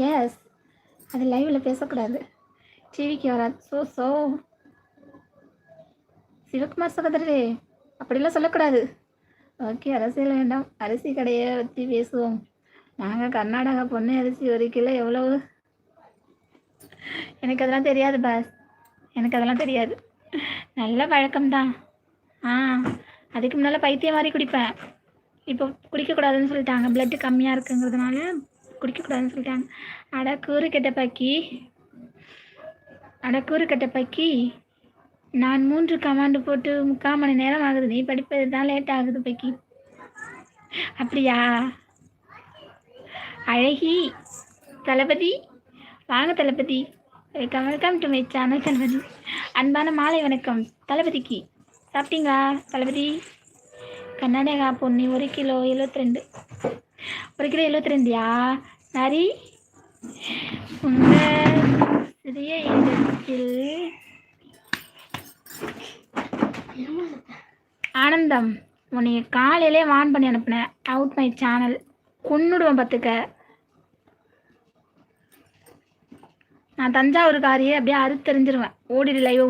S, அது லைவில் பேசக்கூடாது, டிவிக்கு வராது. ஸோ சிவகுமார் சகோதரரே, அப்படிலாம் சொல்லக்கூடாது. ஓகே, அரசியல் வேண்டாம், அரிசி கடையை பற்றி பேசுவோம். நாங்கள் கர்நாடகா பொண்ணு அரிசி 1 கிலோ எவ்வளவு? எனக்கு அதெல்லாம் தெரியாது பாஸ், எனக்கு அதெல்லாம் தெரியாது. நல்ல பழக்கம்தான். அதுக்கு முன்னால் பைத்தியம் மாதிரி குடிப்பேன். இப்போ குடிக்கக்கூடாதுன்னு சொல்லிட்டாங்க, பிளட்டு கம்மியாக இருக்குங்கிறதுனால குடிக்கக்கூடாதுன்னு சொல்லிட்டாங்க. அடக்கூறு கெட்ட பக்கி, நான் 3 கமாண்டு போட்டு 3/4 மணி நேரம் ஆகுது. நீ படிப்பது தான் லேட் ஆகுது பக்கி. அப்படியா? அழகி தளபதி, வாங்க தளபதி. வெல்கம் டு மை சேனல் தளபதி. அன்பான மாலை வணக்கம் தளபதிக்கு. சாப்பிட்டீங்களா தளபதி? கர்நாடகா பொன்னி 1 கிலோ 72. 1 கிலோ 72யா? சரி, உங்கள் சிறிய இடத்தில் ஆனந்தம், உன்னை காலையிலே வான் பண்ணி அனுப்புனேன். அவுட் மை சேனல், கொன்னுடுவேன் பார்த்துக்க. நான் தஞ்சாவூர்காரியே அப்படியே அறுத்தெறிஞ்சிருவேன். ஓடிடு லைவ்.